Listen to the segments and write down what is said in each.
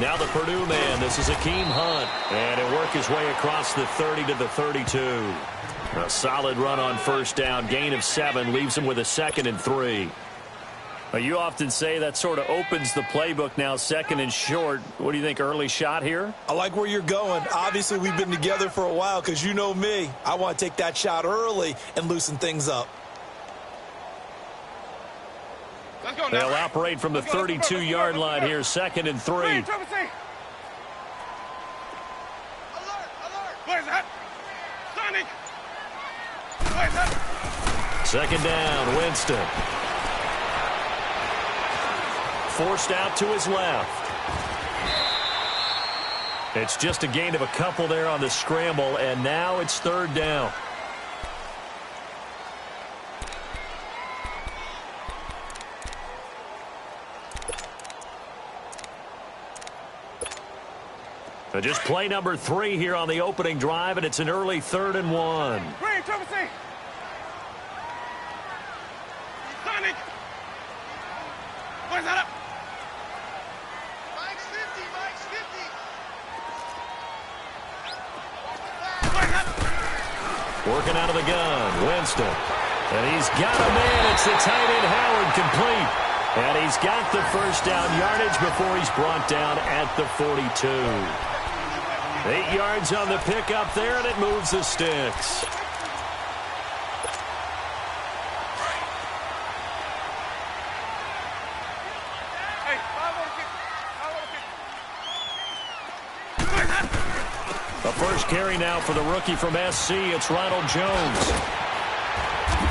Now the Purdue man. This is Akeem Hunt. And he'll work his way across the 30 to the 32. A solid run on first down. Gain of 7 leaves him with a 2nd and 3. You often say that sort of opens the playbook now, 2nd and short. What do you think, early shot here? I like where you're going. Obviously, we've been together for a while because you know me. I want to take that shot early and loosen things up. They'll operate from the 32-yard line here, 2nd and 3. Alert! Where's that? Sonic! Where's that? 2nd down, Winston. Forced out to his left. It's just a gain of a couple there on the scramble, and now it's 3rd down. So just play number 3 here on the opening drive, and it's an early 3rd and 1. Green, Travis C. Sonic! Where's that up? Mike's 50, Mike's 50. Where's that? Working out of the gun, Winston. And he's got a man. It's the tight end, Howard, complete. And he's got the first down yardage before he's brought down at the 42. 8 yards on the pickup there, and it moves the sticks. The first carry now for the rookie from SC. It's Ronald Jones.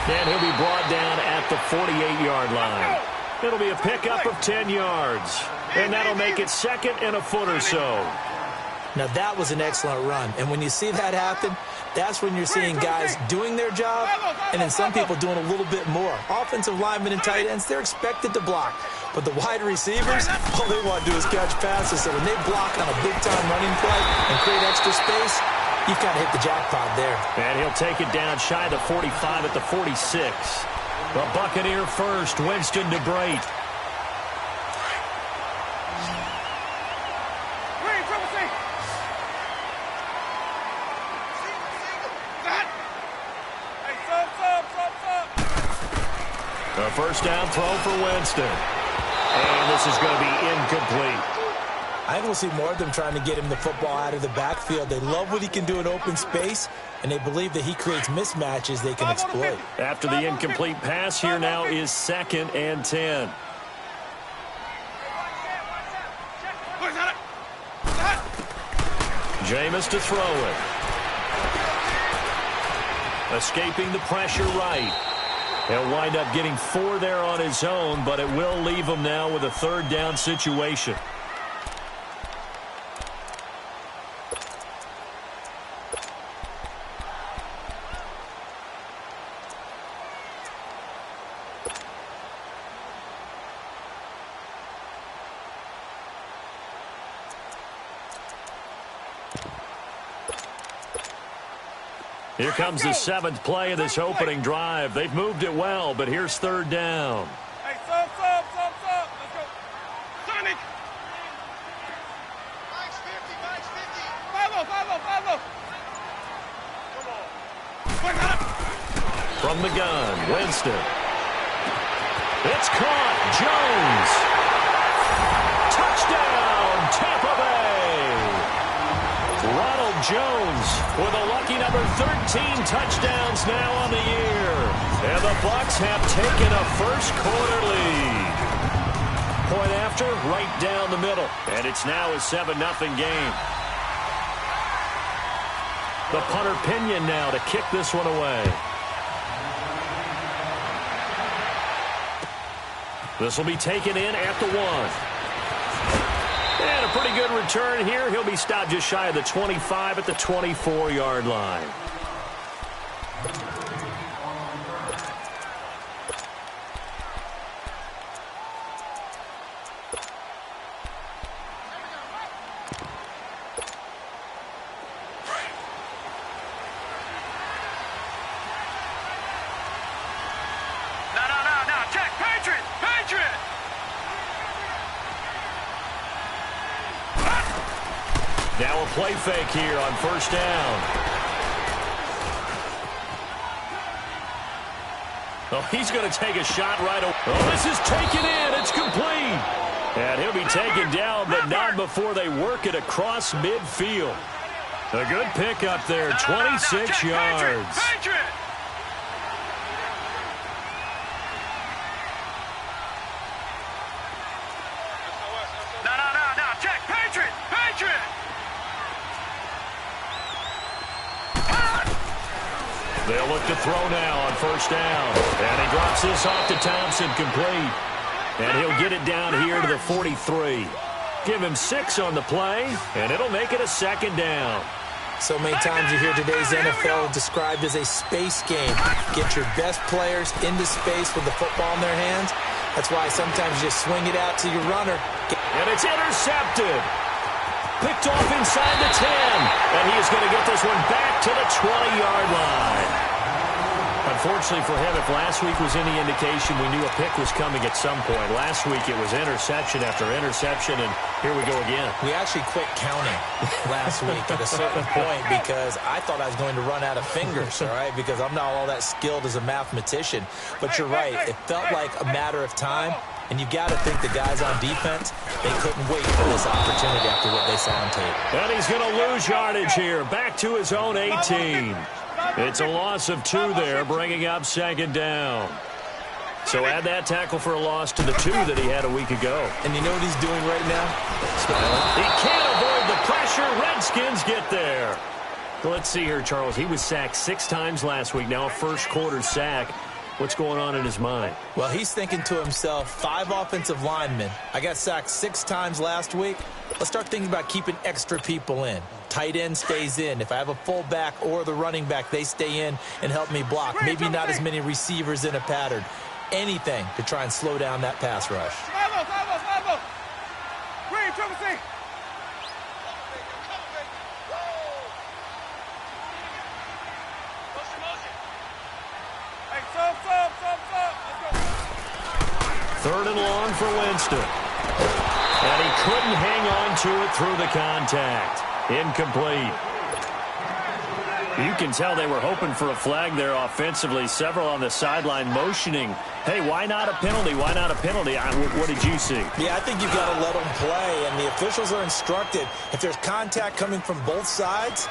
And he'll be brought down at the 48-yard line. It'll be a pickup of 10 yards. And that'll make it 2nd and a foot or so. Now, that was an excellent run. And when you see that happen, that's when you're seeing guys doing their job and then some people doing a little bit more. Offensive linemen and tight ends, they're expected to block. But the wide receivers, all they want to do is catch passes. So when they block on a big-time running play and create extra space, you've kind of hit the jackpot there. And he'll take it down shy of the 45 at the 46. The Buccaneer first, Winston to Brait. A first down throw for Winston. And this is going to be incomplete. I think we'll see more of them trying to get him the football out of the backfield. They love what he can do in open space, and they believe that he creates mismatches they can exploit. After the incomplete pass, here now is 2nd and 10. Jameis to throw it. Escaping the pressure right. He'll wind up getting 4 there on his own, but it will leave him now with a 3rd down situation. Here comes the 7th play of this opening drive. They've moved it well, but here's 3rd down. Hey, sub. Let's go. Sonic. Mike's 50, Mike's 50. Follow. Come on. Where's that up? From the gun, Winston. It's caught. Jones. Touchdown, Tampa Bay. Ronald Jones with a lucky number 13 touchdowns now on the year. And the Bucs have taken a first-quarter lead. Point after, right down the middle. And it's now a 7-0 game. The punter Pinion now to kick this one away. This will be taken in at the 1. And a pretty good return here. He'll be stopped just shy of the 25 at the 24-yard line. No. Check. Patriot. Now a play fake here on first down. Oh, he's going to take a shot right away. Oh, this is taken in. It's complete. And he'll be taken down, but not before they work it across midfield. A good pickup there, 26 yards. They'll look to throw now on first down. And he drops this off to Thompson, complete. And he'll get it down here to the 43. Give him 6 on the play, and it'll make it a second down. So many times you hear today's NFL described as a space game. Get your best players into space with the football in their hands. That's why sometimes you just swing it out to your runner. And it's intercepted. Picked off inside the 10. And he is going to get this one back to the 20-yard line. Unfortunately for him, if last week was any indication, we knew a pick was coming at some point. Last week it was interception after interception, and here we go again. We actually quit counting last week at a certain point because I thought I was going to run out of fingers, all right, because I'm not all that skilled as a mathematician. But you're right. It felt like a matter of time, and you got to think the guys on defense, they couldn't wait for this opportunity after what they saw on tape. And he's going to lose yardage here, back to his own 18. It's a loss of 2 there, bringing up second down. So add that tackle for a loss to the 2 that he had a week ago. And you know what he's doing right now? Smiling. He can't avoid the pressure. Redskins get there. Let's see here, Charles. He was sacked 6 times last week. Now a first-quarter sack. What's going on in his mind? Well, he's thinking to himself, 5 offensive linemen. I got sacked 6 times last week. Let's start thinking about keeping extra people in. Tight end stays in. If I have a fullback or the running back, they stay in and help me block. Maybe not as many receivers in a pattern. Anything to try and slow down that pass rush. Third and long for Winston. And he couldn't hang on to it through the contact. Incomplete. You can tell they were hoping for a flag there offensively. Several on the sideline motioning. Hey, why not a penalty? Why not a penalty? What did you see? Yeah, I think you've got to let them play, and the officials are instructed. If there's contact coming from both sides,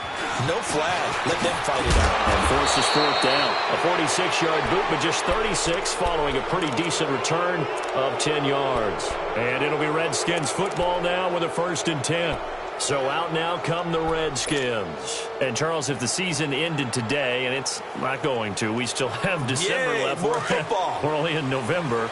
no flag. Let them fight it out. And forces fourth down. A 46-yard boot, but just 36 following a pretty decent return of 10 yards. And it'll be Redskins football now with a 1st and 10. So out now come the Redskins. And, Charles, if the season ended today, and it's not going to, we still have December left. More football. We're only in November.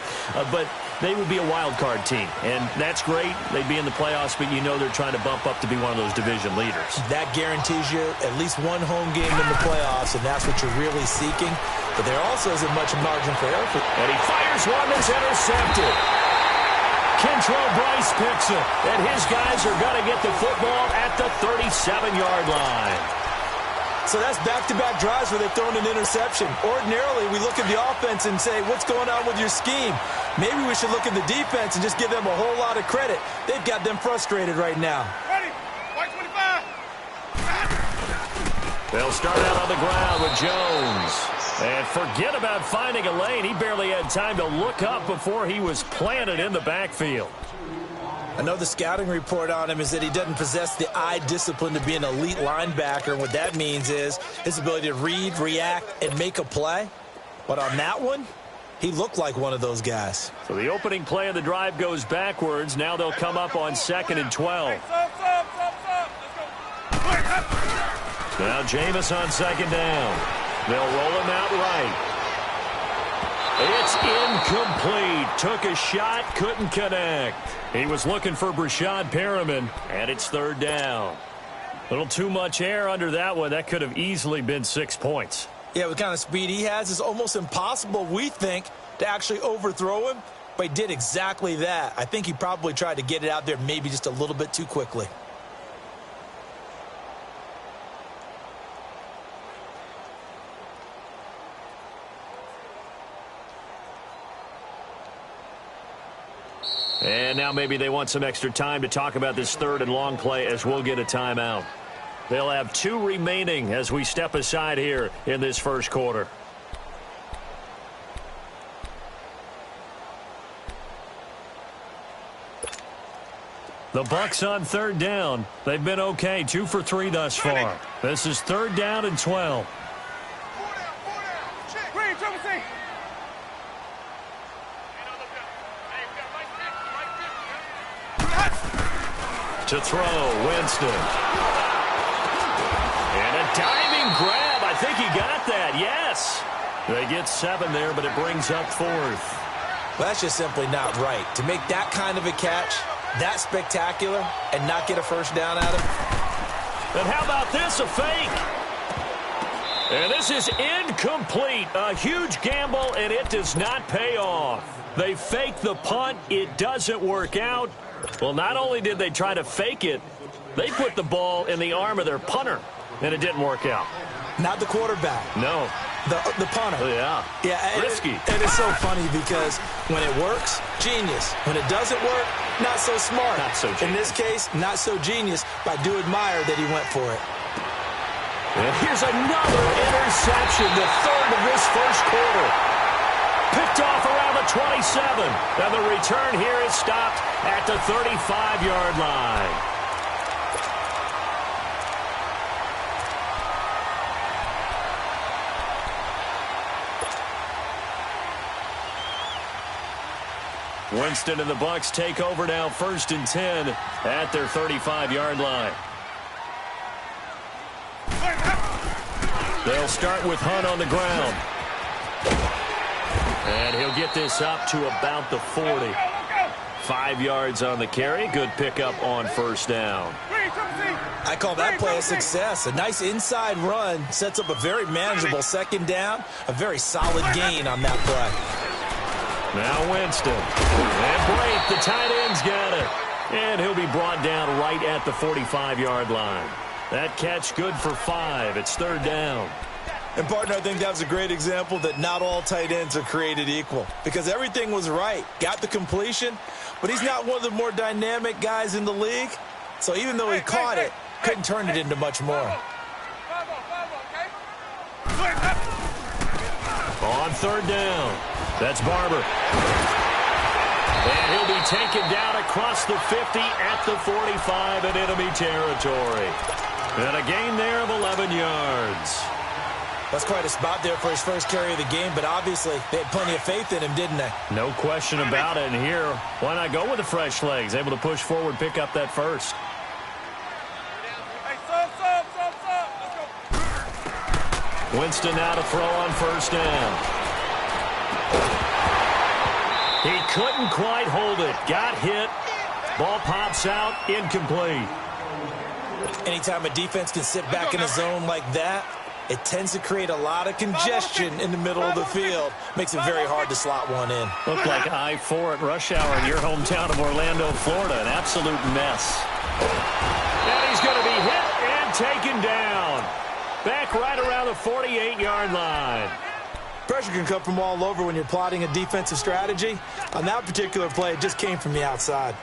But they would be a wild card team. And that's great. They'd be in the playoffs, but you know they're trying to bump up to be one of those division leaders. That guarantees you at least one home game in the playoffs, and that's what you're really seeking. But there also isn't much margin for error. And he fires one that's intercepted. Kentrell Bryce picks it, and his guys are going to get the football at the 37-yard line. So that's back-to-back drives where they've thrown an interception. Ordinarily, we look at the offense and say, what's going on with your scheme? Maybe we should look at the defense and just give them a whole lot of credit. They've got them frustrated right now. Ready? White 25. They'll start out on the ground with Jones. And forget about finding a lane. He barely had time to look up before he was planted in the backfield. I know the scouting report on him is that he doesn't possess the eye discipline to be an elite linebacker. And what that means is his ability to read, react, and make a play. But on that one, he looked like one of those guys. So the opening play of the drive goes backwards. Now they'll come up on 2nd and 12. Now Jameis on 2nd down. They'll roll him out right. It's incomplete. Took a shot, couldn't connect. He was looking for Brashad Perriman, and it's 3rd down. A little too much air under that one. That could have easily been 6 points. Yeah, with the kind of speed he has, it's almost impossible, we think, to actually overthrow him. But he did exactly that. I think he probably tried to get it out there maybe just a little bit too quickly. And now maybe they want some extra time to talk about this third and long play as we'll get a timeout. They'll have 2 remaining as we step aside here in this first quarter. The Bucs on third down. They've been okay, 2 for 3 thus far. This is third down and 12. To throw, Winston. And a diving grab. I think he got that, yes. They get 7 there, but it brings up 4th. Well, that's just simply not right. To make that kind of a catch, that spectacular, and not get a first down out of it. And how about this, a fake? And this is incomplete. A huge gamble, and it does not pay off. They fake the punt. It doesn't work out. Well, not only did they try to fake it, they put the ball in the arm of their punter, and it didn't work out. Not the quarterback. No. The punter. Oh, yeah. Risky. And it's so funny because when it works, genius. When it doesn't work, not so smart. Not so genius. In this case, not so genius, but I do admire that he went for it. And here's another interception, the third of this first quarter. Picked off around the 27. And the return here is stopped at the 35-yard line. Winston and the Bucs take over now, 1st and 10 at their 35-yard line. They'll start with Hunt on the ground. And he'll get this up to about the 40. 5 yards on the carry. Good pickup on first down. I call that play a success. A nice inside run sets up a very manageable second down. A very solid gain on that play. Now Winston. And Brate, the tight end's got it. And he'll be brought down right at the 45-yard line. That catch good for 5. It's third down. And, partner, I think that was a great example that not all tight ends are created equal. Because everything was right. Got the completion, but he's not one of the more dynamic guys in the league. So even though he caught it, couldn't turn it into much more. On third down, that's Barber. And he'll be taken down across the 50 at the 45 in enemy territory. And a gain there of 11 yards. That's quite a spot there for his first carry of the game, but obviously they had plenty of faith in him, didn't they? No question about it. And here, why not go with the fresh legs? Able to push forward, pick up that first. Winston now to throw on first down. He couldn't quite hold it. Got hit. Ball pops out. Incomplete. Anytime a defense can sit back in a zone like that, it tends to create a lot of congestion in the middle of the field. Makes it very hard to slot one in. Looked like I-4 at rush hour in your hometown of Orlando, Florida. An absolute mess. And he's going to be hit and taken down. Back right around the 48-yard line. Pressure can come from all over when you're plotting a defensive strategy. On that particular play, it just came from the outside.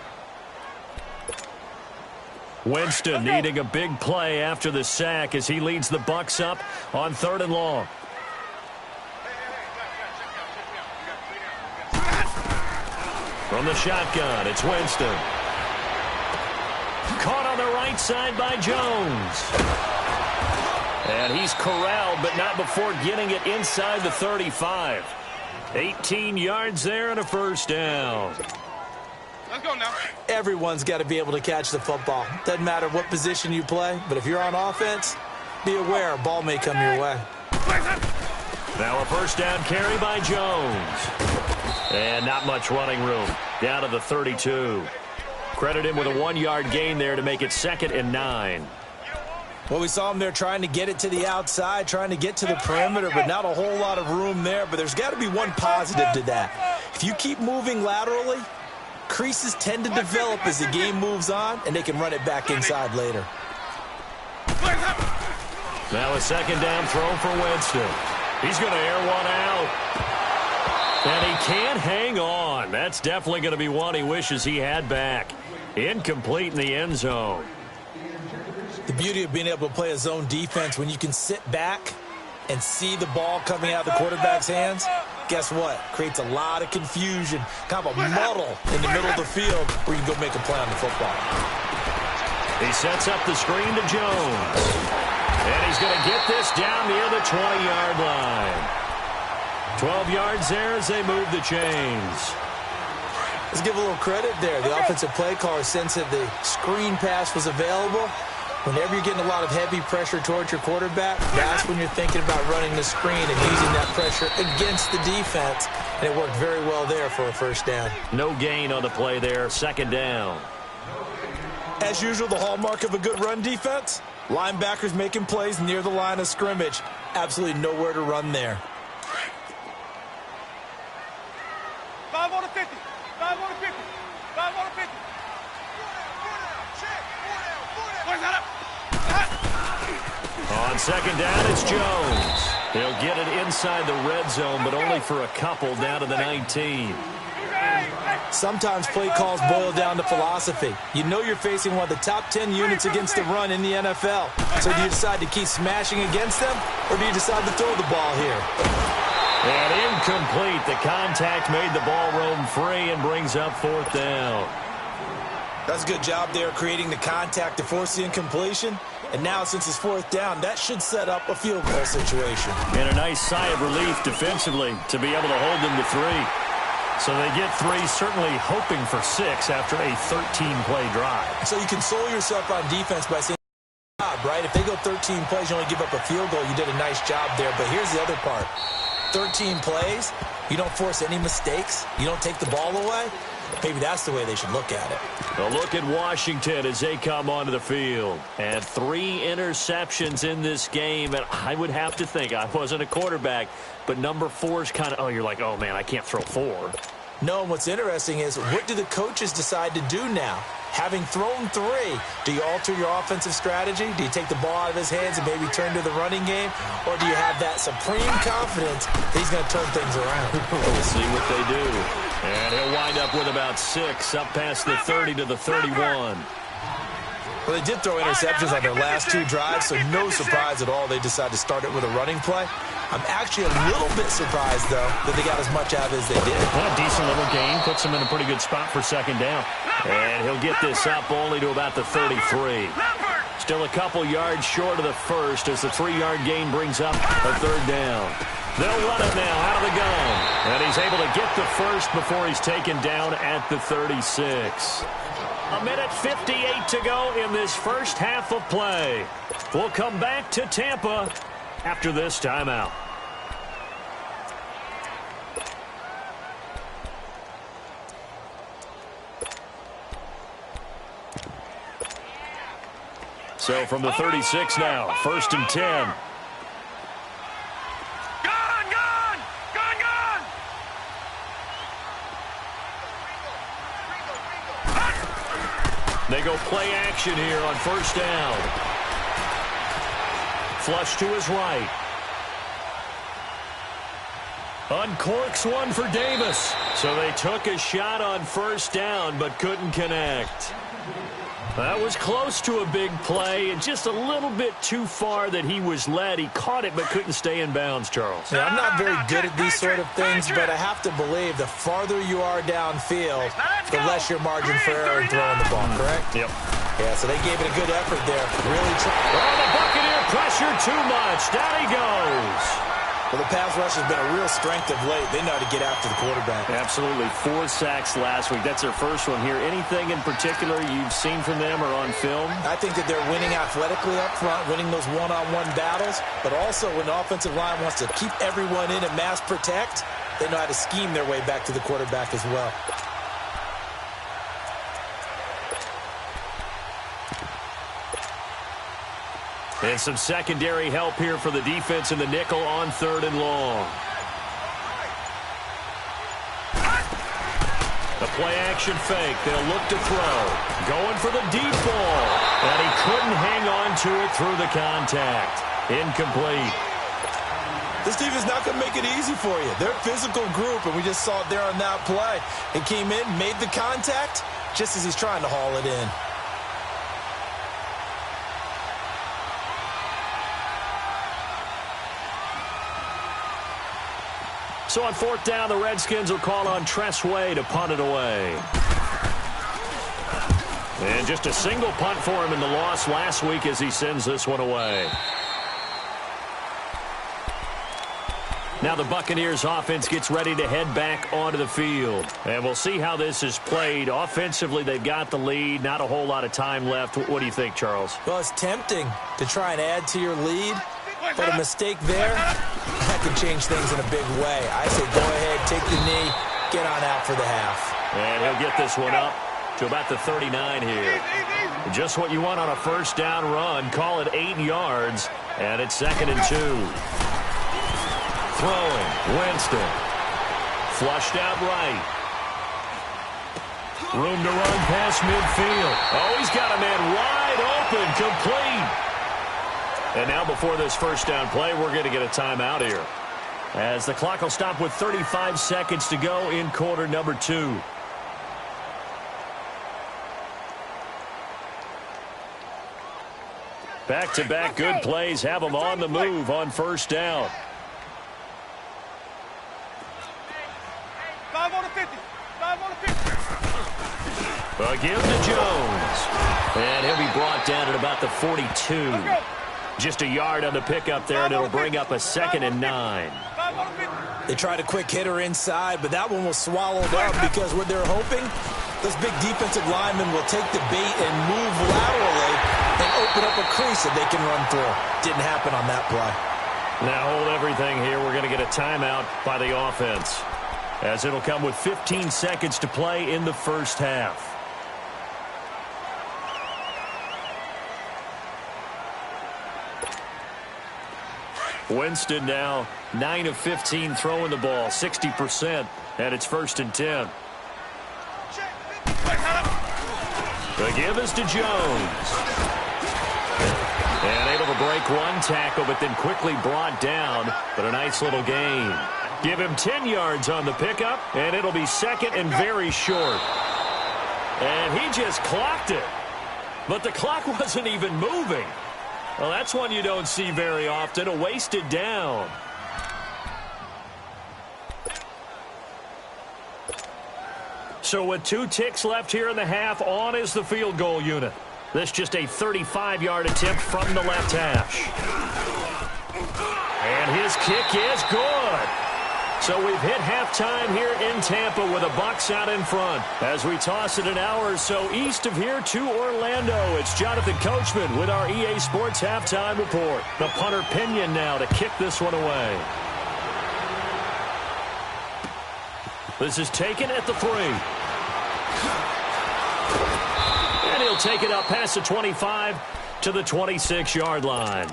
Winston needing a big play after the sack as he leads the Bucs up on third and long. From the shotgun, it's Winston. Caught on the right side by Jones. And he's corralled, but not before getting it inside the 35. 18 yards there and a first down. Let's go now. Everyone's got to be able to catch the football. Doesn't matter what position you play, but if you're on offense, be aware a ball may come your way. Now a first down carry by Jones. And not much running room. Down to the 32. Credit him with a 1-yard gain there to make it 2nd and 9. Well, we saw him there trying to get it to the outside, trying to get to the perimeter, but not a whole lot of room there. But there's got to be one positive to that. If you keep moving laterally, creases tend to develop as the game moves on, and they can run it back inside later. Now a second down throw for Winston. He's going to air one out. And he can't hang on. That's definitely going to be one he wishes he had back. Incomplete in the end zone. The beauty of being able to play a zone defense when you can sit back and see the ball coming out of the quarterback's hands, guess what? Creates a lot of confusion, kind of a muddle in the middle of the field where you can go make a play on the football. He sets up the screen to Jones. And he's going to get this down near the 20-yard line. 12 yards there as they move the chains. Let's give a little credit there. The offensive play caller sensed that the screen pass was available. Whenever you're getting a lot of heavy pressure towards your quarterback, that's when you're thinking about running the screen and using that pressure against the defense. And it worked very well there for a first down. No gain on the play there, second down. As usual, the hallmark of a good run defense, linebackers making plays near the line of scrimmage. Absolutely nowhere to run there. 5 on the 50. 5 on the 50. 5 on the 50. On second down, it's Jones. He'll get it inside the red zone, but only for a couple down to the 19. Sometimes play calls boil down to philosophy. You know you're facing one of the top 10 units against the run in the NFL. So do you decide to keep smashing against them, or do you decide to throw the ball here? And incomplete. The contact made the ball roam free and brings up fourth down. That's a good job there creating the contact to force the incompletion. And now, since it's fourth down, that should set up a field goal situation. And a nice sigh of relief defensively to be able to hold them to 3. So they get 3, certainly hoping for 6 after a 13-play drive. So you console yourself on defense by saying, right? If they go 13 plays, you only give up a field goal. You did a nice job there. But here's the other part. 13 plays, you don't force any mistakes. You don't take the ball away. Maybe that's the way they should look at it. A look at Washington as they come onto the field. And 3 interceptions in this game. And I would have to think, I wasn't a quarterback, but number 4 is kind of, oh, you're like, oh, man, I can't throw 4. No, and what's interesting is, what do the coaches decide to do now? Having thrown 3, do you alter your offensive strategy? Do you take the ball out of his hands and maybe turn to the running game? Or do you have that supreme confidence that he's going to turn things around? We'll see what they do. And he'll wind up with about 6 up past the 30 to the 31. Well, they did throw interceptions on their last 2 drives, so no surprise at all they decided to start it with a running play. I'm actually a little bit surprised, though, that they got as much out of it as they did. Well, a decent little gain puts him in a pretty good spot for second down. And he'll get this up only to about the 33. Still a couple yards short of the first as the 3-yard gain brings up a third down. They'll run it now out of the gun. And he's able to get the first before he's taken down at the 36. A minute 58 to go in this first half of play. We'll come back to Tampa after this timeout. So from the 36 now, 1st and 10. They go play action here on 1st down. Flush to his right. Uncorks one for Davis. So they took a shot on 1st down but couldn't connect. That was close to a big play and just a little bit too far that he was led. He caught it but couldn't stay in bounds, Charles. Yeah, I'm not very good at these sort of things, but I have to believe the farther you are downfield, the less your margin for error in throwing the ball, correct? Yep. Yeah, so they gave it a good effort there. Really oh, the Buccaneer pressure too much. Down he goes. Well, the pass rush has been a real strength of late. They know how to get after the quarterback. Absolutely. 4 sacks last week. That's their first one here. Anything in particular you've seen from them or on film? I think that they're winning athletically up front, winning those one-on-one battles, but also when the offensive line wants to keep everyone in and mass protect, they know how to scheme their way back to the quarterback as well. And some secondary help here for the defense in the nickel on 3rd and long. The play-action fake. They'll look to throw. Going for the deep ball. And he couldn't hang on to it through the contact. Incomplete. This defense is not going to make it easy for you. They're a physical group, and we just saw it there on that play. It came in, made the contact, just as he's trying to haul it in. So on fourth down, the Redskins will call on Tressway to punt it away. And just a single punt for him in the loss last week as he sends this one away. Now the Buccaneers offense gets ready to head back onto the field. And we'll see how this is played. Offensively, they've got the lead. Not a whole lot of time left. What do you think, Charles? Well, it's tempting to try and add to your lead. But a mistake there, that could change things in a big way. I say go ahead, take the knee, get on out for the half. And he'll get this one up to about the 39 here. Just what you want on a first down run. Call it 8 yards, and it's 2nd and 2. Throwing, Winston. Flushed out right. Room to run past midfield. Oh, he's got a man wide open, complete. And now before this first down play, we're going to get a timeout here, as the clock will stop with 35 seconds to go in quarter number 2. Back-to-back good plays have them on the move on first down. 5 on the 50. 5 on the 50. A give to Jones. And he'll be brought down at about the 42. Just a yard on the pickup there, and it'll bring up a 2nd and 9. They tried a quick hitter inside, but that one was swallowed up because what they're hoping, those big defensive linemen will take the bait and move laterally and open up a crease that they can run through. Didn't happen on that play. Now hold everything here. We're going to get a timeout by the offense, as it'll come with 15 seconds to play in the first half. Winston now 9 of 15 throwing the ball, 60%, and it's 1st and 10. The give is to Jones. And able to break one tackle, but then quickly brought down. But a nice little gain. Give him 10 yards on the pickup, and it'll be 2nd and very short. And he just clocked it. But the clock wasn't even moving. Well, that's one you don't see very often, a wasted down. So with 2 ticks left here in the half, on is the field goal unit. This just a 35-yard attempt from the left hash. And his kick is good. So we've hit halftime here in Tampa with the Bucs out in front. As we toss it an hour or so east of here to Orlando, it's Jonathan Coachman with our EA Sports Halftime Report. The punter Pinion now to kick this one away. This is taken at the 3. And he'll take it up past the 25 to the 26-yard line.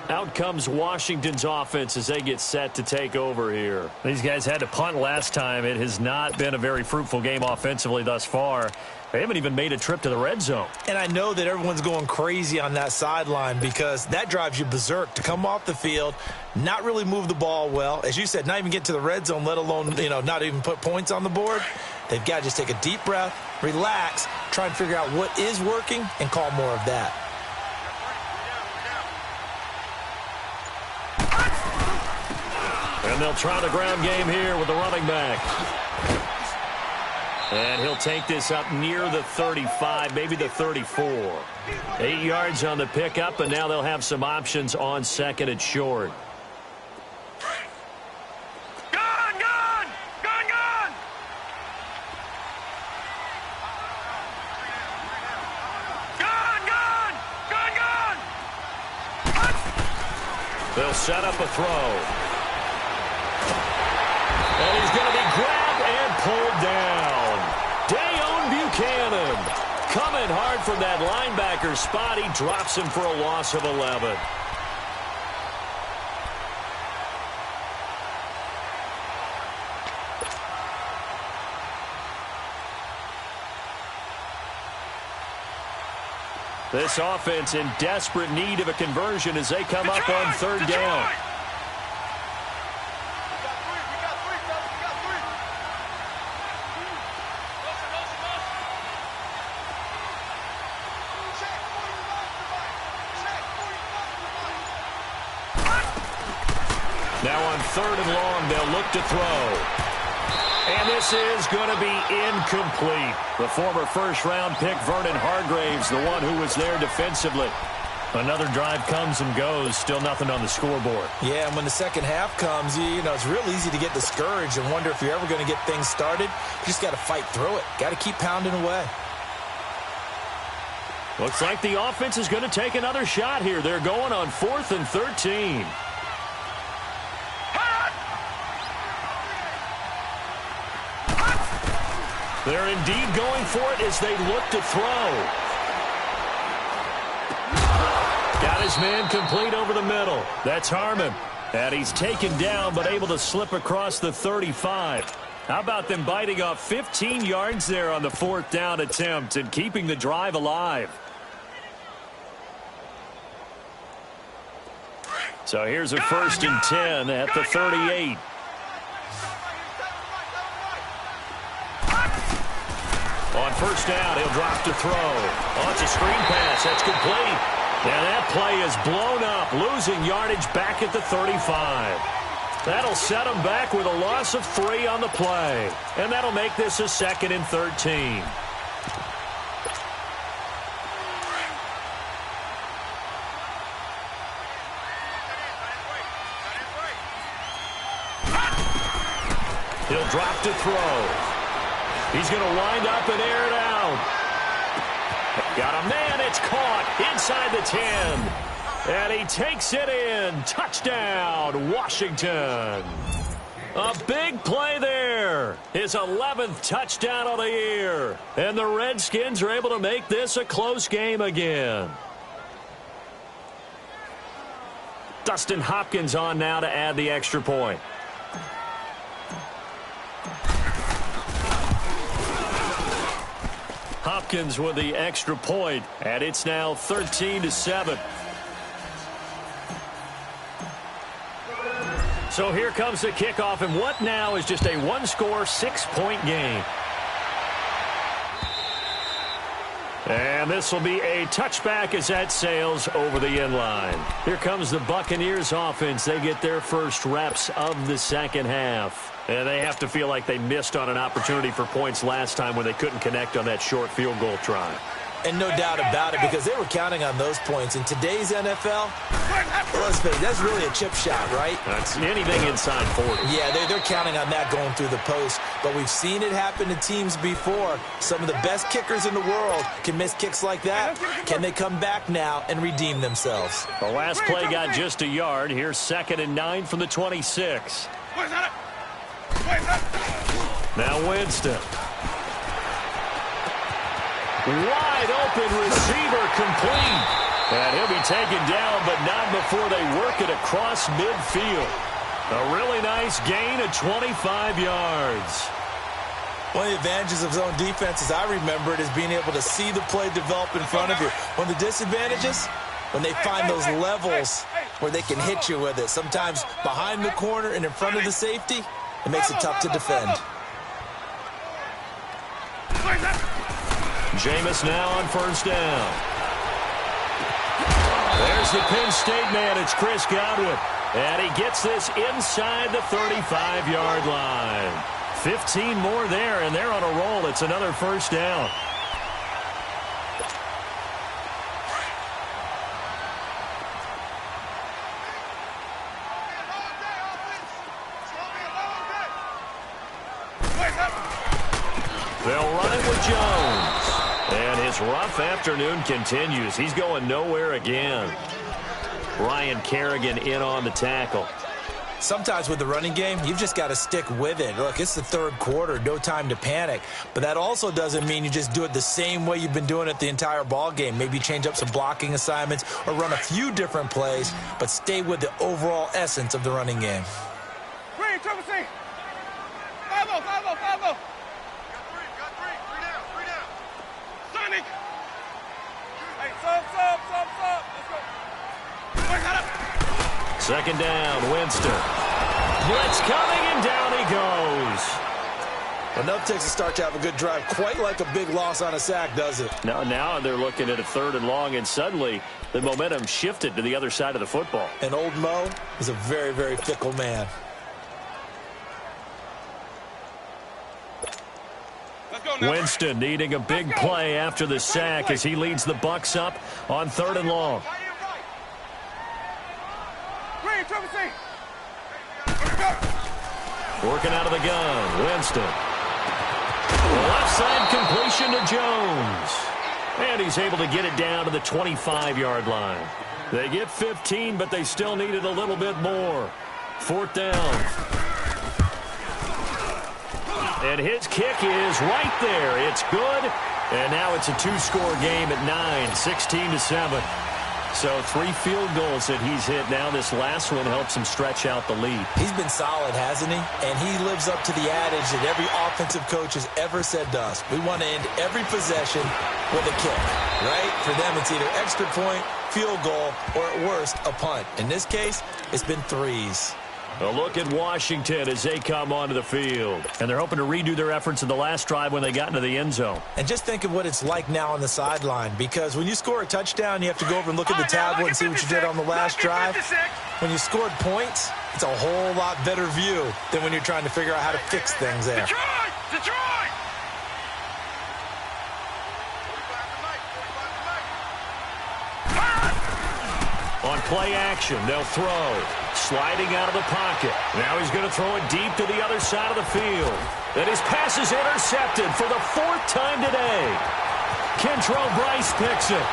Out comes Washington's offense as they get set to take over here. These guys had to punt last time. It has not been a very fruitful game offensively thus far. They haven't even made a trip to the red zone. And I know that everyone's going crazy on that sideline because that drives you berserk to come off the field, not really move the ball well. As you said, not even get to the red zone, let alone, not even put points on the board. They've got to just take a deep breath, relax, try and figure out what is working, and call more of that. And they'll try the ground game here with the running back. And he'll take this up near the 35, maybe the 34. 8 yards on the pickup, and now they'll have some options on 2nd and short. Gun! Gun! Gun! Gun! Gun! Gun! Gun! Gun! They'll set up a throw. And he's going to be grabbed and pulled down. Dayon Buchanan coming hard from that linebacker spot. He drops him for a loss of 11. This offense in desperate need of a conversion as they come up on 3rd down. Now on 3rd and long, they'll look to throw. And this is going to be incomplete. The former first-round pick, Vernon Hargraves, the one who was there defensively. Another drive comes and goes, still nothing on the scoreboard. Yeah, and when the second half comes, you know, it's real easy to get discouraged and wonder if you're ever going to get things started. You just got to fight through it. Got to keep pounding away. Looks like the offense is going to take another shot here. They're going on 4th and 13. They're indeed going for it as they look to throw. Got his man complete over the middle. That's Harmon. And he's taken down but able to slip across the 35. How about them biting off 15 yards there on the 4th down attempt and keeping the drive alive? So here's a 1st and 10 at the 38. On 1st down, he'll drop to throw. Oh, it's a screen pass. That's complete. And that play is blown up, losing yardage back at the 35. That'll set him back with a loss of 3 on the play. And that'll make this a 2nd and 13. He'll drop to throw. He's going to wind up and air it out. Got a man. It's caught inside the 10. And he takes it in. Touchdown, Washington. A big play there. His 11th touchdown of the year. And the Redskins are able to make this a close game again. Dustin Hopkins on now to add the extra point. Hopkins with the extra point, and it's now 13-7. So here comes the kickoff, and what now is just a one-score, 6-point game. And this will be a touchback as that sails over the end line. Here comes the Buccaneers offense. They get their first reps of the second half. And they have to feel like they missed on an opportunity for points last time when they couldn't connect on that short field goal try. And no doubt about it, because they were counting on those points. In today's NFL, let's face it, that's really a chip shot, right? That's anything inside 40. Yeah, they're counting on that going through the post. But we've seen it happen to teams before. Some of the best kickers in the world can miss kicks like that. Can they come back now and redeem themselves? The last play got just a yard. Here's 2nd and 9 from the 26. Now Winston. Wide open receiver complete. And he'll be taken down, but not before they work it across midfield. A really nice gain of 25 yards. One of the advantages of zone defense, as I remember it, is being able to see the play develop in front of you. One of the disadvantages, when they find those levels where they can hit you with it. Sometimes behind the corner and in front of the safety, it makes it tough to defend. Jameis now on 1st down. There's the Penn State man. It's Chris Godwin. And he gets this inside the 35-yard line. 15 more there, and they're on a roll. It's another 1st down. They'll run it with Jones. And his rough afternoon continues. He's going nowhere again. Ryan Kerrigan in on the tackle. Sometimes with the running game, you've just got to stick with it. Look, it's the 3rd quarter, no time to panic. But that also doesn't mean you just do it the same way you've been doing it the entire ball game. Maybe change up some blocking assignments or run a few different plays, but stay with the overall essence of the running game. Green, triple C. 5-0, 5-0, 5-0. Sonic. Hey, sub. Let's go. Second down, Winston. Blitz coming, and down he goes. Enough takes a start to have a good drive, quite like a big loss on a sack, does it? Now they're looking at a 3rd and long, and suddenly the momentum shifted to the other side of the football. And old Mo is a very, very fickle man. Winston needing a big play after the sack as he leads the Bucs up on 3rd and long. Working out of the gun, Winston. Left side completion to Jones. And he's able to get it down to the 25-yard line. They get 15, but they still needed a little bit more. 4th down. And his kick is right there. It's good. And now it's a 2-score game at 9, 16-7. So 3 field goals that he's hit now. This last one helps him stretch out the lead. He's been solid, hasn't he? And he lives up to the adage that every offensive coach has ever said to us. We want to end every possession with a kick, right? For them, it's either extra point, field goal, or at worst, a punt. In this case, it's been 3s. A look at Washington as they come onto the field. And they're hoping to redo their efforts in the last drive when they got into the end zone. And just think of what it's like now on the sideline, because when you score a touchdown, you have to go over and look at the tablet and see what you did on the last drive. When you scored points, it's a whole lot better view than when you're trying to figure out how to fix things there. Detroit! On play action, they'll throw. Sliding out of the pocket. Now he's going to throw it deep to the other side of the field. And his pass is intercepted for the 4th time today. Kentrell Bryce picks it.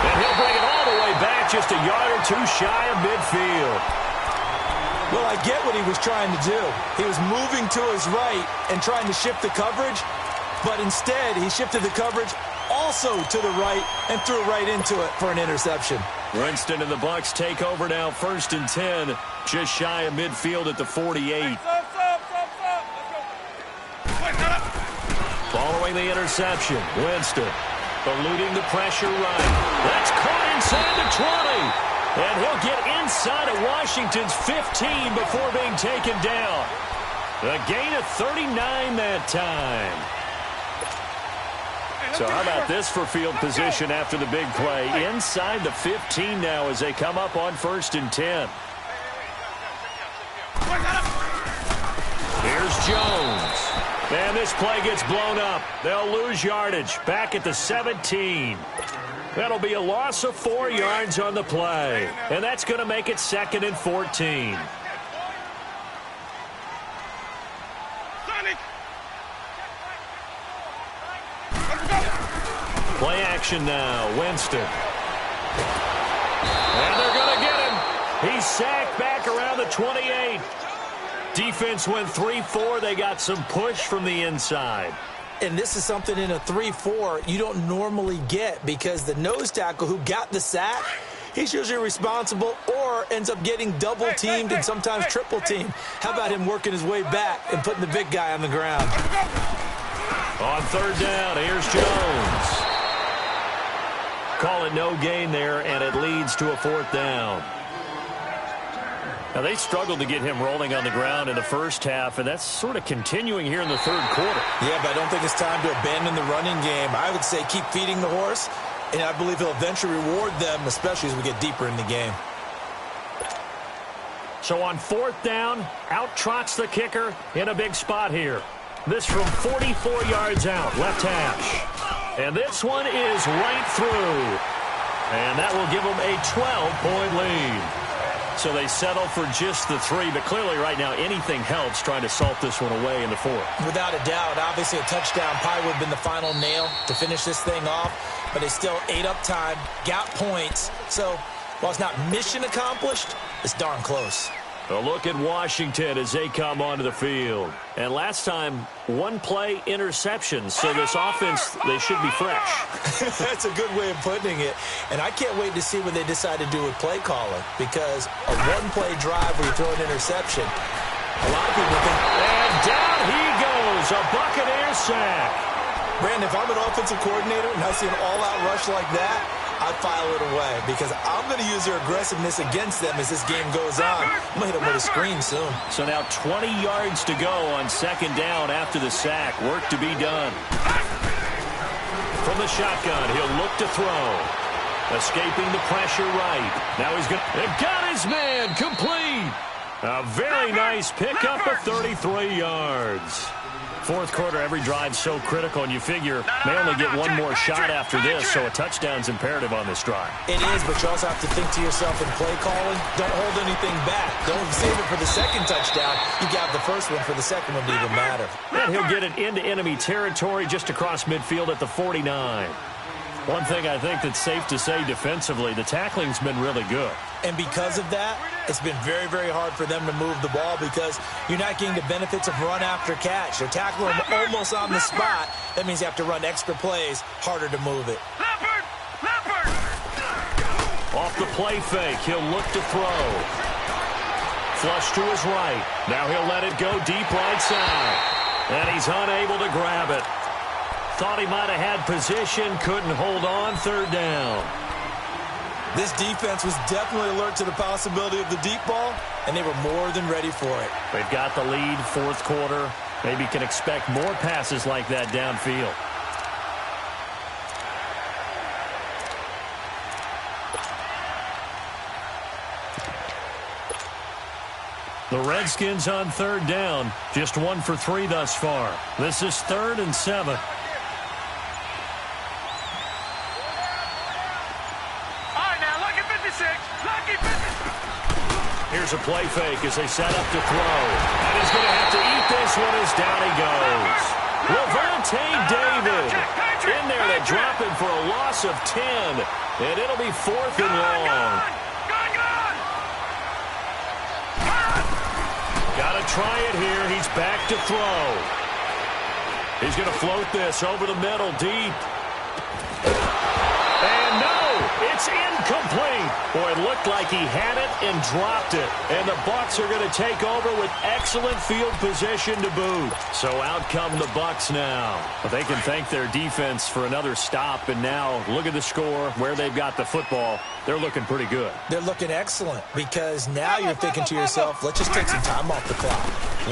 And he'll bring it all the way back, just a yard or 2 shy of midfield. Well, I get what he was trying to do. He was moving to his right and trying to shift the coverage, but instead he shifted the coverage also to the right and threw right into it for an interception. Winston and the Bucs take over now, 1st and 10, just shy of midfield at the 48. Following the interception, Winston eluding the pressure right. That's caught inside the 20. And he'll get inside of Washington's 15 before being taken down. A gain of 39 that time. So how about this for field position after the big play? Inside the 15 now as they come up on 1st and 10. Here's Jones. And this play gets blown up. They'll lose yardage back at the 17. That'll be a loss of 4 yards on the play. And that's going to make it 2nd and 14. Play action now, Winston. And they're going to get him. He's sacked back around the 28. Defense went 3-4. They got some push from the inside. And this is something in a 3-4 you don't normally get, because the nose tackle who got the sack, he's usually responsible or ends up getting double-teamed and sometimes triple-teamed. How about him working his way back and putting the big guy on the ground? On 3rd down, here's Jones. Call it no gain there, and it leads to a 4th down. Now, they struggled to get him rolling on the ground in the first half, and that's sort of continuing here in the 3rd quarter. Yeah, but I don't think it's time to abandon the running game. I would say keep feeding the horse, and I believe he'll eventually reward them, especially as we get deeper in the game. So on 4th down, out trots the kicker in a big spot here. This from 44 yards out, left hash. And this one is right through. And that will give them a 12-point lead. So they settle for just the 3, but clearly right now anything helps trying to salt this one away in the 4th. Without a doubt, obviously a touchdown probably would have been the final nail to finish this thing off, but they still ate up time, got points. So while it's not mission accomplished, it's darn close. A look at Washington as they come onto the field. And last time, 1 play interceptions. So this offense, they should be fresh. That's a good way of putting it. And I can't wait to see what they decide to do with play calling. Because a 1-play drive where you throw an interception, a lot of people think, and down he goes, a Buccaneer sack. Brandon, if I'm an offensive coordinator and I see an all-out rush like that, I file it away because I'm going to use their aggressiveness against them as this game goes on. I'm going to hit them with a screen soon. So now 20 yards to go on second down after the sack. Work to be done. From the shotgun, he'll look to throw. Escaping the pressure right. Now he's going to... Got his man complete. A very nice pickup of 33 yards. Fourth quarter, every drive so critical, and you figure they only get one more shot after this, so a touchdown's imperative on this drive. It is, but you also have to think to yourself in play calling, don't hold anything back. Don't save it for the second touchdown. You got the first one for the second one to even matter. And he'll get it into enemy territory just across midfield at the 49. One thing I think that's safe to say defensively, the tackling's been really good. And because of that, it's been very, very hard for them to move the ball because you're not getting the benefits of run after catch. They're tackling them almost on the spot. That means you have to run extra plays, harder to move it. Off the play fake, he'll look to throw. Flush to his right. Now he'll let it go deep right side. And he's unable to grab it. Thought he might have had position, couldn't hold on, third down. This defense was definitely alert to the possibility of the deep ball, and they were more than ready for it. They've got the lead, fourth quarter. Maybe can expect more passes like that downfield. The Redskins on third down, just 1 for 3 thus far. This is 3rd and 7. Here's a play fake as they set up to throw. And he's going to have to eat this one as down he goes. Levante David in there to drop him for a loss of 10. And it'll be 4th and long. Got to try it here. He's back to throw. He's going to float this over the middle deep. And no, it's incomplete. Boy, it looked like he had it and dropped it. And the Bucs are going to take over with excellent field position to boot. So out come the Bucs now. But they can thank their defense for another stop. And now look at the score, where they've got the football. They're looking pretty good. They're looking excellent because now you're thinking to yourself, let's just take some time off the clock.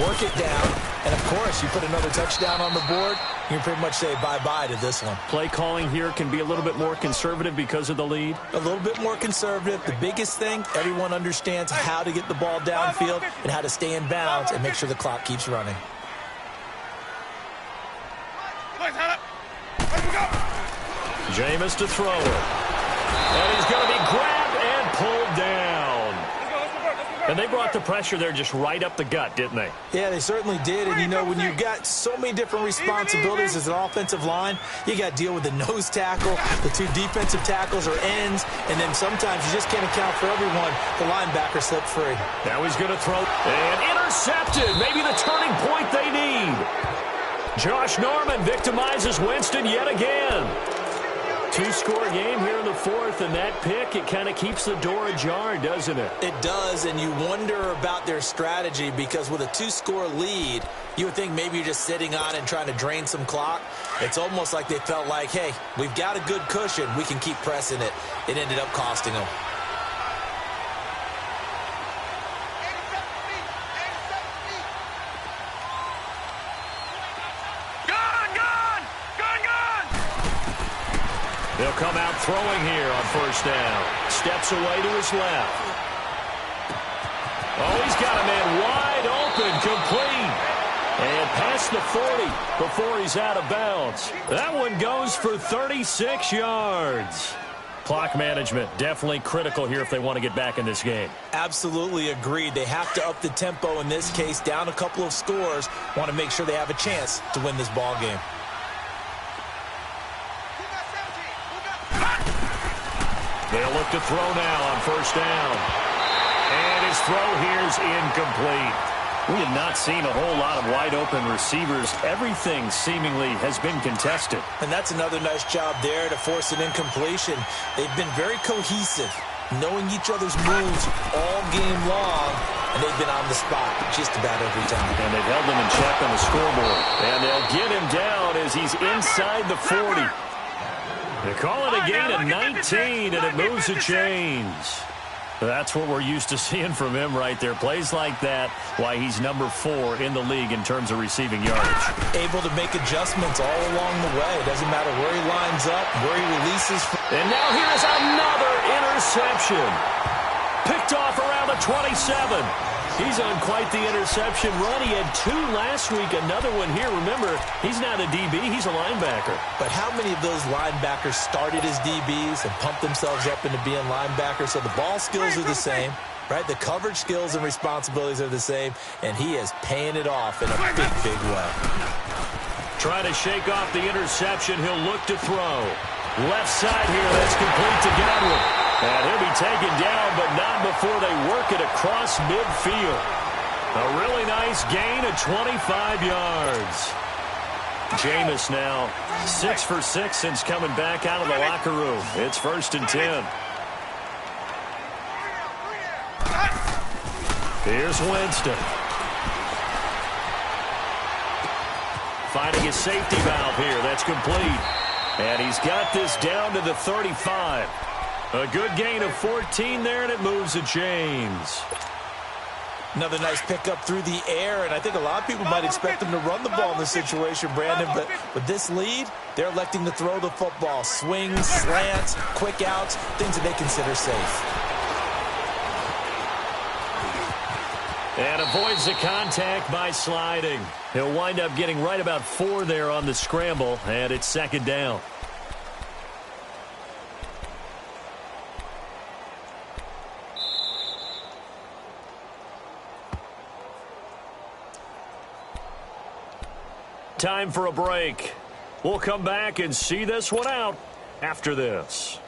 Work it down. And, of course, you put another touchdown on the board, you can pretty much say bye-bye to this one. Play calling here can be a little bit more conservative because of the lead. A little bit more conservative. The biggest thing, everyone understands how to get the ball downfield and how to stay in bounds and make sure the clock keeps running. Jameis to throw it. And he's going to be grabbed and pulled down. And they brought the pressure there just right up the gut, didn't they? Yeah, they certainly did. And, you know, when you've got so many different responsibilities as an offensive line, you got to deal with the nose tackle, the 2 defensive tackles or ends, and then sometimes you just can't account for everyone. The linebacker slipped free. Now he's going to throw. And intercepted. Maybe the turning point they need. Josh Norman victimizes Winston yet again. 2-score game here in the 4th, and that pick, it kind of keeps the door ajar, doesn't it? It does, and you wonder about their strategy because with a 2-score lead, you would think maybe you're just sitting on it and trying to drain some clock. It's almost like they felt like, hey, we've got a good cushion. We can keep pressing it. It ended up costing them. They'll come out throwing here on first down. Steps away to his left. Oh, he's got a man wide open, complete. And past the 40 before he's out of bounds. That one goes for 36 yards. Clock management definitely critical here if they want to get back in this game. Absolutely agreed. They have to up the tempo in this case, down a couple of scores. Want to make sure they have a chance to win this ball game. They'll look to throw now on first down. And his throw here's incomplete. We have not seen a whole lot of wide-open receivers. Everything seemingly has been contested. And that's another nice job there to force an incompletion. They've been very cohesive, knowing each other's moves all game long, and they've been on the spot just about every time. And they've held him in check on the scoreboard. And they'll get him down as he's inside the 40. They call it a gain of 19, and it moves the chains. That's what we're used to seeing from him right there. Plays like that, why he's number 4 in the league in terms of receiving yardage. Able to make adjustments all along the way. It doesn't matter where he lines up, where he releases. And now here's another interception. Picked off around the 27. He's on quite the interception run. He had 2 last week, another one here. Remember, he's not a DB, he's a linebacker. But how many of those linebackers started as DBs and pumped themselves up into being linebackers? So the ball skills are the same, right? The coverage skills and responsibilities are the same, and he is paying it off in a big, big way. Trying to shake off the interception. He'll look to throw. Left side here, that's complete to Godwin. And he'll be taken down, but not before they work it across midfield. A really nice gain of 25 yards. Jameis now 6 for 6 since coming back out of the locker room. It's 1st and 10. Here's Winston. Finding his safety valve here. That's complete. And he's got this down to the 35. A good gain of 14 there, and it moves the chains. Another nice pickup through the air, and I think a lot of people might expect him to run the ball in this situation, Brandon, but with this lead, they're electing to throw the football. Swings, slants, quick outs, things that they consider safe. And avoids the contact by sliding. He'll wind up getting right about 4 there on the scramble, and it's 2nd down. Time for a break. We'll come back and see this one out after this.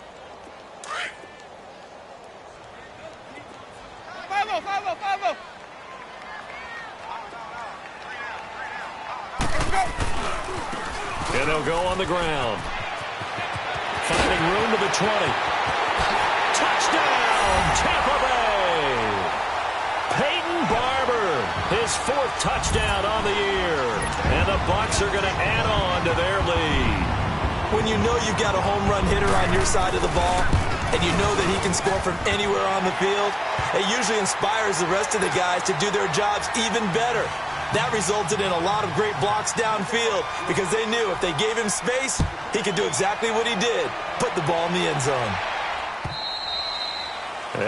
And they'll go on the ground. Finding room to the 20. Touchdown, Tampa Bay! Peyton Barber, his 4th touchdown on the year. And the Bucs are going to add on to their lead. When you know you've got a home run hitter on your side of the ball, and you know that he can score from anywhere on the field, it usually inspires the rest of the guys to do their jobs even better. That resulted in a lot of great blocks downfield because they knew if they gave him space, he could do exactly what he did, put the ball in the end zone.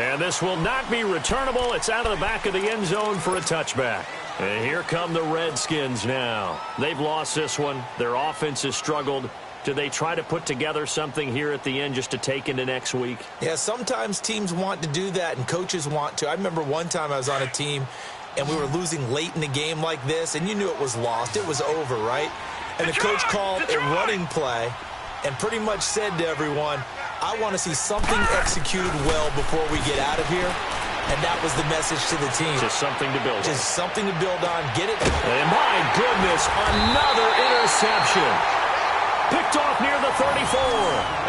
And this will not be returnable. It's out of the back of the end zone for a touchback. And here come the Redskins now. They've lost this one. Their offense has struggled. Do they try to put together something here at the end just to take into next week? Yeah, sometimes teams want to do that and coaches want to. I remember one time I was on a team and we were losing late in the game like this, and you knew it was lost. It was over, right? And the coach called a running play and pretty much said to everyone, I want to see something executed well before we get out of here. And that was the message to the team. Just something to build on. Just something to build on. Get it? And my goodness, another interception. Picked off near the 34.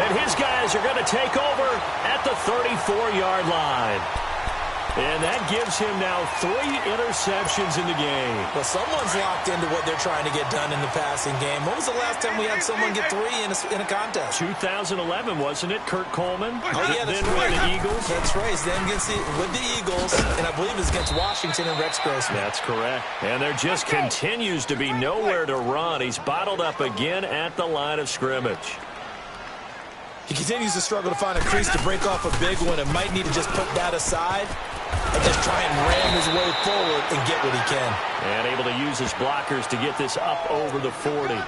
And his guys are going to take over at the 34-yard line. And that gives him now 3 interceptions in the game. Well, someone's locked into what they're trying to get done in the passing game. When was the last time we had someone get 3 in a contest? 2011, wasn't it? Kurt Coleman. Oh, yeah, that's then right. With the Eagles. That's right. Then with the Eagles, and I believe it's against Washington and Rex Grossman. That's correct. And there just continues to be nowhere to run. He's bottled up again at the line of scrimmage. He continues to struggle to find a crease to break off a big one and might need to just put that aside and just try and ram his way forward and get what he can. And able to use his blockers to get this up over the 40.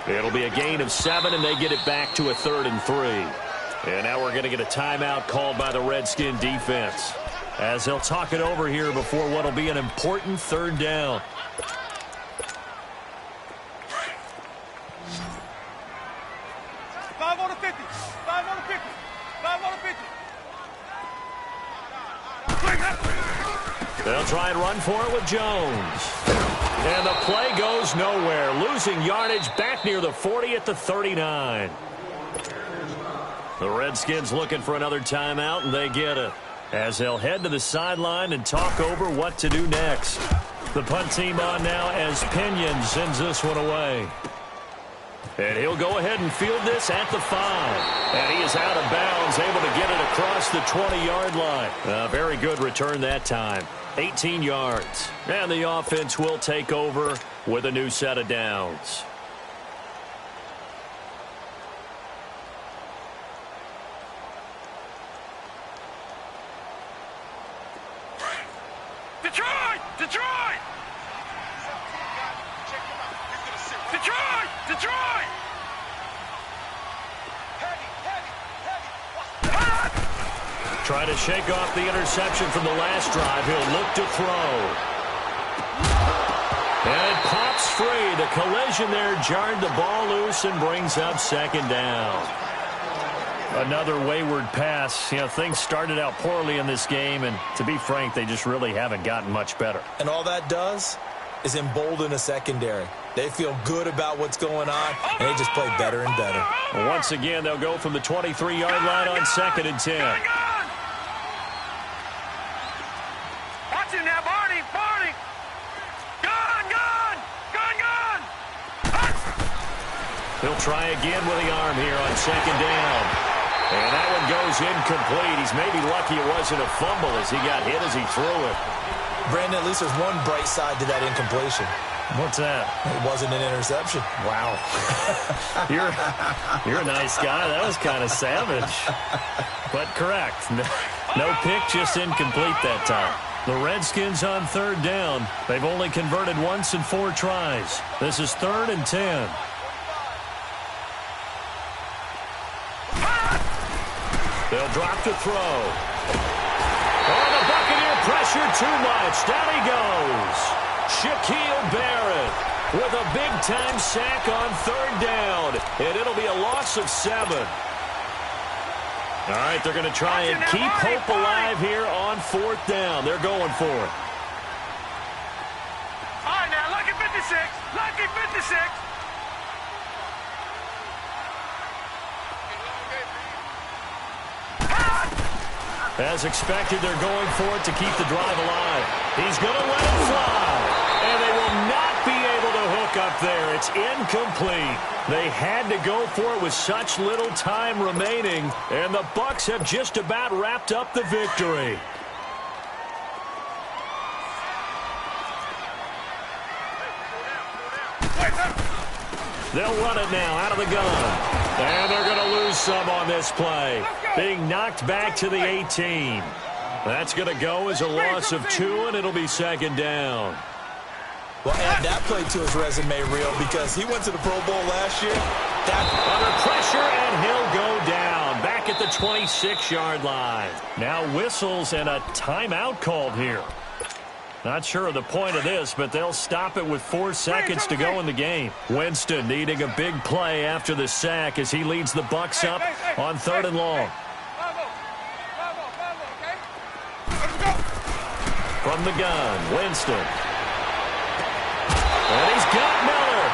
It'll be a gain of 7, and they get it back to a 3rd and 3. And now we're going to get a timeout called by the Redskin defense as they'll talk it over here before what will be an important 3rd down. They'll try and run for it with Jones. And the play goes nowhere. Losing yardage back near the 40 at the 39. The Redskins looking for another timeout, and they get it. As they'll head to the sideline and talk over what to do next. The punt team on now as Pinion sends this one away. And he'll go ahead and field this at the 5. And he is out of bounds, able to get it across the 20-yard line. A very good return that time. 18 yards. And the offense will take over with a new set of downs. Detroit! Detroit! Detroit! Detroit! Trying to shake off the interception from the last drive. He'll look to throw. And it pops free. The collision there jarred the ball loose and brings up second down. Another wayward pass. You know, things started out poorly in this game, and to be frank, they just really haven't gotten much better. And all that does is embolden a secondary. They feel good about what's going on, and they just play better and better. Once again, they'll go from the 23-yard line on 2nd and 10. Watch him now, Barney! Barney! Gun! Gun! Gun! Gun! He'll try again with the arm here on 2nd down. And that one goes incomplete. He's maybe lucky it wasn't a fumble as he got hit as he threw it. Brandon, at least there's one bright side to that incompletion. What's that? It wasn't an interception. Wow. You're a nice guy. That was kind of savage. But correct. No pick, just incomplete that time. The Redskins on 3rd down. They've only converted once in 4 tries. This is 3rd and 10. They'll drop to throw. Oh, the Buccaneer pressure too much. Down he goes. Shaquille Barrett with a big-time sack on 3rd down. And it'll be a loss of 7. All right, they're going to try and keep hope alive here on 4th down. They're going for it. All right, now, lucky 56. Lucky 56. As expected, they're going for it to keep the drive alive. He's going to let it fly. And they will not be able to hook up there. It's incomplete. They had to go for it with such little time remaining. And the Bucs have just about wrapped up the victory. They'll run it now out of the gun. And they're going to lose some on this play. Being knocked back to the 18. That's going to go as a loss of 2, and it'll be 2nd down. Well, add that play to his resume reel because he went to the Pro Bowl last year. Under pressure, and he'll go down. Back at the 26-yard line. Now whistles and a timeout called here. Not sure of the point of this, but they'll stop it with 4 seconds to go in the game. Winston needing a big play after the sack as he leads the Bucs up on 3rd and long. From the gun, Winston. And he's got Miller.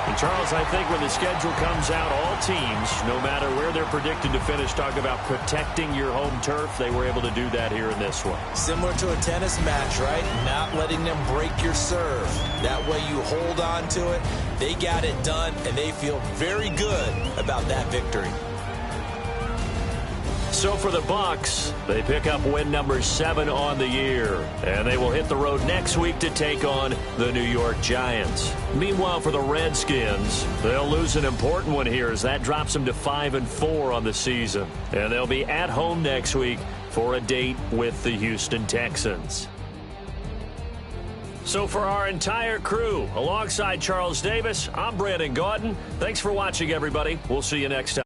And Charles, I think when the schedule comes out, all teams, no matter where they're predicted to finish, talk about protecting your home turf. They were able to do that here in this one. Similar to a tennis match, right? Not letting them break your serve. That way you hold on to it. They got it done, and they feel very good about that victory. So for the Bucs, they pick up win number 7 on the year. And they will hit the road next week to take on the New York Giants. Meanwhile, for the Redskins, they'll lose an important one here as that drops them to 5-4 on the season. And they'll be at home next week for a date with the Houston Texans. So for our entire crew, alongside Charles Davis, I'm Brandon Gaudin. Thanks for watching, everybody. We'll see you next time.